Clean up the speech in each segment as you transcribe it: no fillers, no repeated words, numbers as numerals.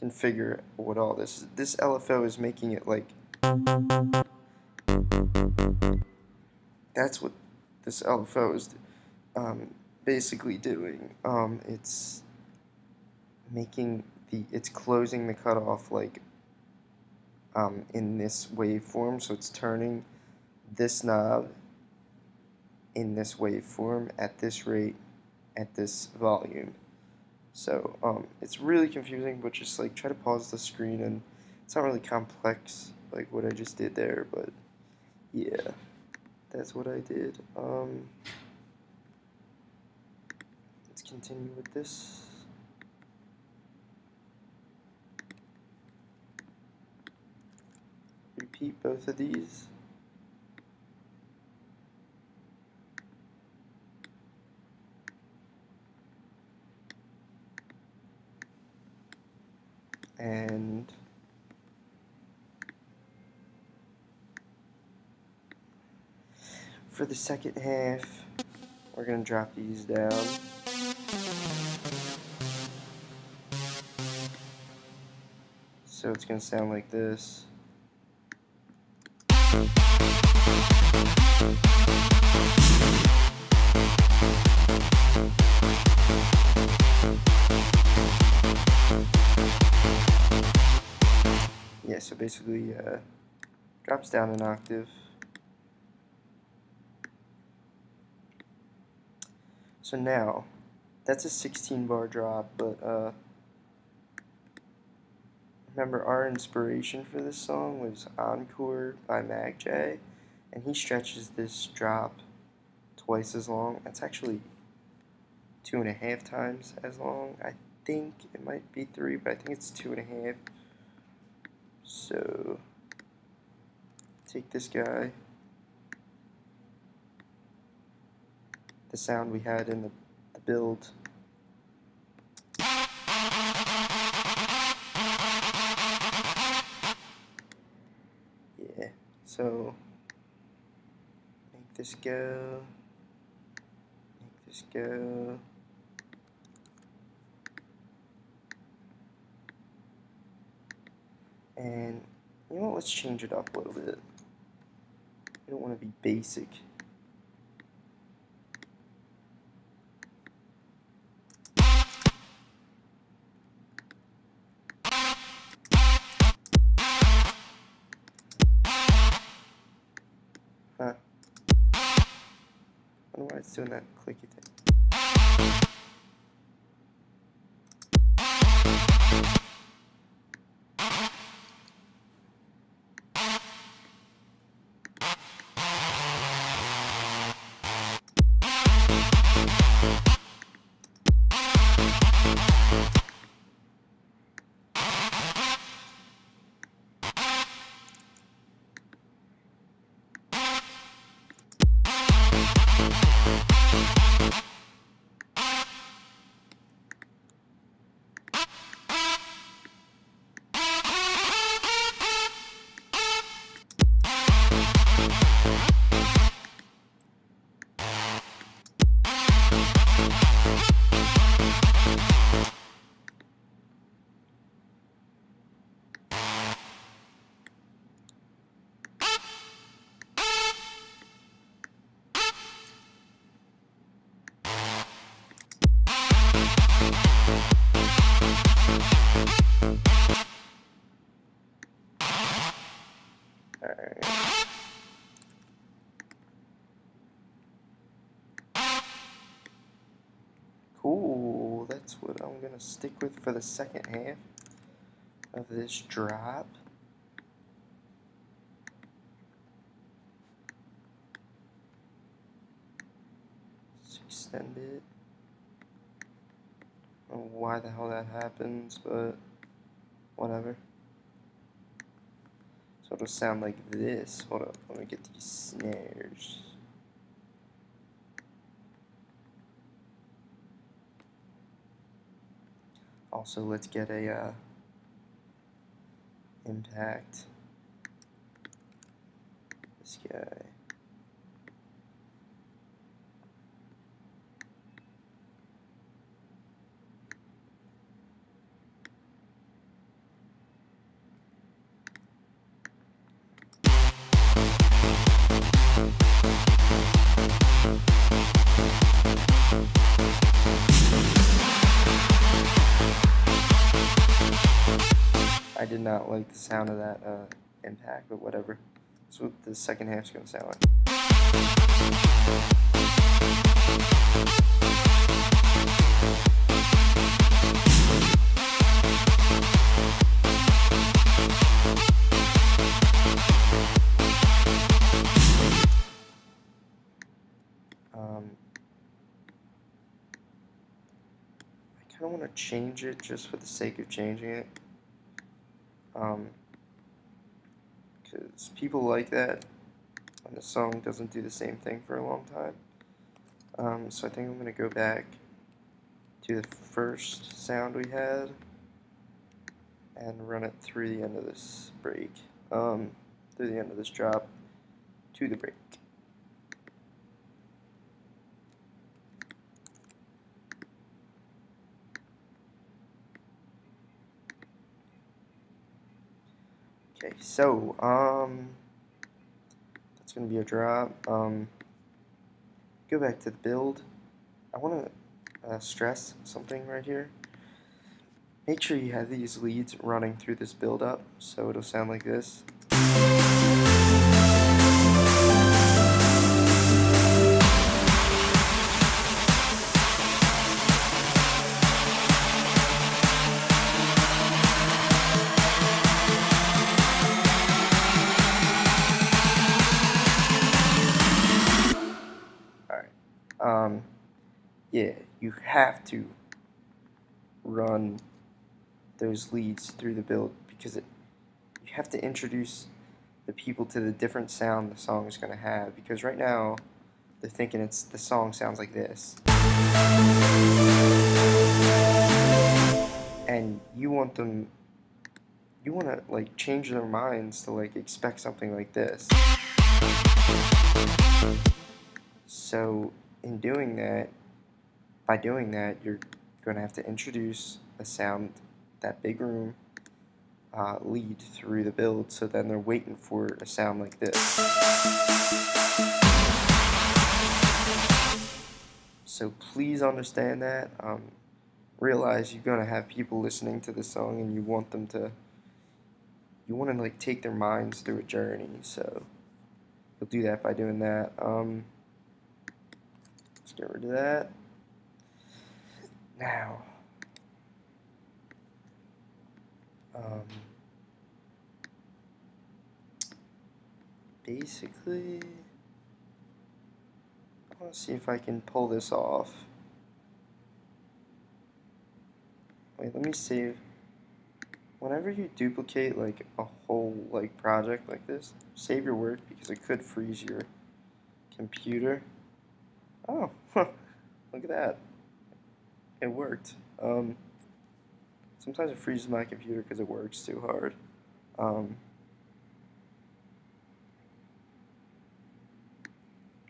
configure what all this is. This LFO is making it like, that's what this LFO is basically doing. It's making it's closing the cutoff like in this waveform, so it's turning this knob in this waveform at this rate at this volume. So it's really confusing, but just like try to pause the screen, and it's not really complex like what I just did there, but yeah, that's what I did. Let's continue with this. Repeat both of these. And for the second half, we're going to drop these down. So it's going to sound like this. Yeah, so basically drops down an octave. So now, that's a 16 bar drop, but remember our inspiration for this song was Encore by Mag J, and he stretches this drop twice as long. That's actually 2.5 times as long. I think it might be 3, but I think it's 2.5. So take this guy, the sound we had in the build, yeah, so make this go, make this go, and you know what, let's change it up a little bit. We don't want to be basic. Huh. I don't know why it's doing that clicky thing. Alright. Cool, that's what I'm gonna stick with for the second half of this drop. Let's extend it. I don't know why the hell that happens, but whatever. So it'll sound like this. Hold up, let me get these snares. Also, let's get a impact. This guy. I did not like the sound of that impact, but whatever. That's what the second half's going to sound like. I kind of want to change it just for the sake of changing it. Because people like that when the song doesn't do the same thing for a long time. So I think I'm going to go back to the first sound we had and run it through the end of this break, through the end of this drop to the break. Okay, so that's going to be a drop. Go back to the build. I want to stress something right here. Make sure you have these leads running through this build-up, so it'll sound like this. Yeah, you have to run those leads through the build because you have to introduce the people to the different sound the song is going to have, because right now they're thinking the song sounds like this, and you want to like change their minds to like expect something like this. So in doing that, by doing that, you're going to have to introduce a sound, that big room lead through the build, so then they're waiting for a sound like this. So please understand that. Realize you're going to have people listening to the song and you want to like take their minds through a journey, so you'll do that by doing that. Let's get rid of that. Now, basically, I want to see if I can pull this off. Wait, let me save. Whenever you duplicate like a whole like project like this, save your work because it could freeze your computer. Oh, look at that. It worked. Sometimes it freezes my computer because it works too hard.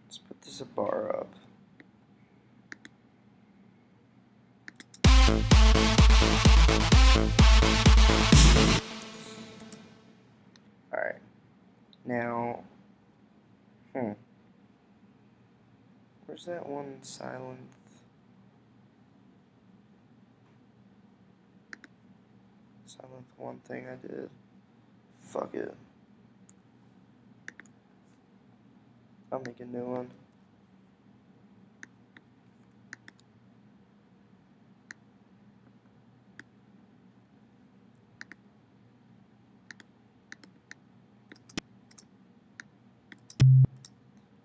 Let's put this a bar up. Alright. Now, where's that one Sylenth? Sylenth one thing I did. Fuck it. I'll make a new one.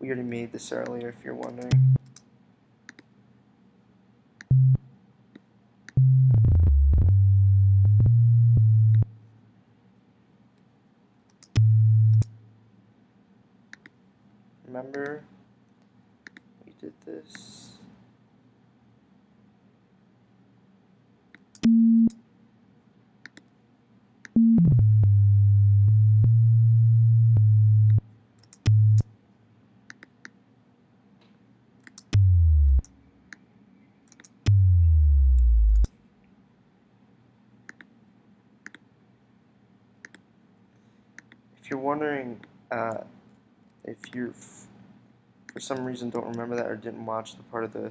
We already made this earlier, if you're wondering. Remember, we did this. If you're wondering, if you're for some reason don't remember that or didn't watch the part of the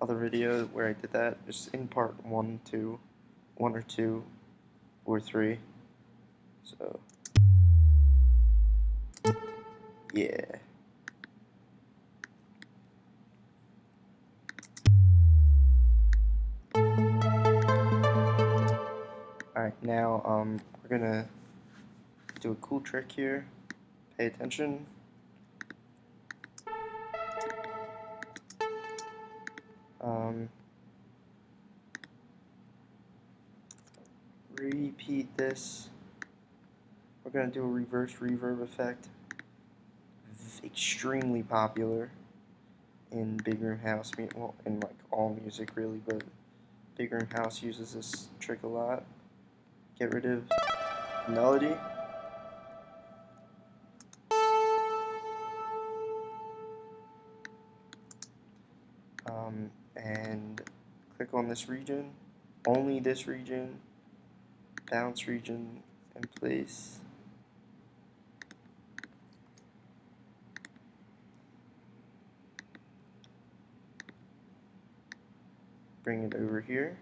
other video where I did that, just in part 1 or 2 or 3, So, yeah. Alright, now we're gonna do a cool trick here. Pay attention. Repeat this. We're gonna do a reverse reverb effect. Extremely popular in big room house, well, in like all music really, but big room house uses this trick a lot. Get rid of melody. And click on this region, only this region, bounce region, and place. Bring it over here.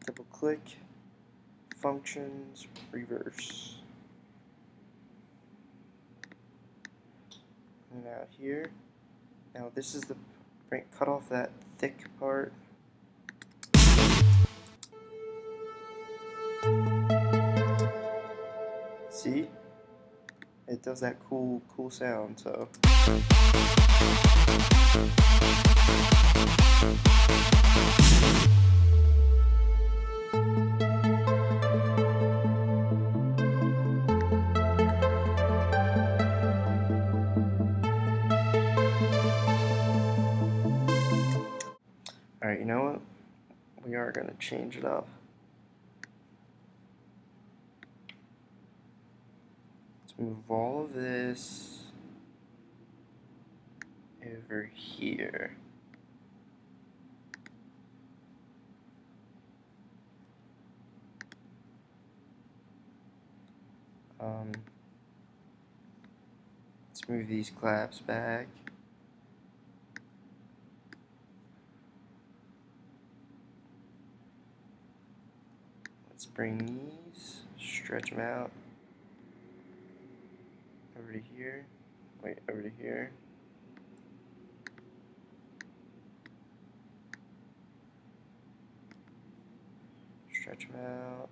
Double click, functions, reverse. And out here. Now this is the cut off that thick part. See? It does that cool sound, so. Alright, you know what? We are going to change it up. Let's move all of this over here. Let's move these claps back. Let's bring these, stretch them out over to here. Wait, over to here. Stretch them out.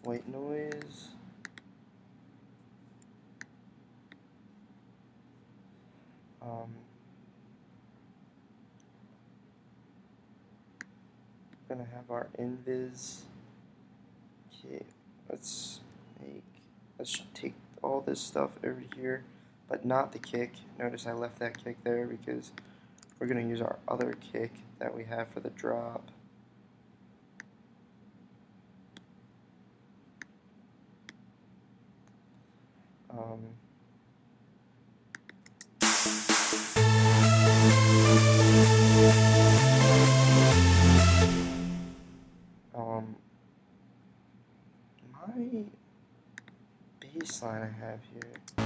White noise. Gonna have our invis. Okay, let's take all this stuff over here, but not the kick. Notice I left that kick there because we're gonna use our other kick that we have for the drop. My bass line I have here.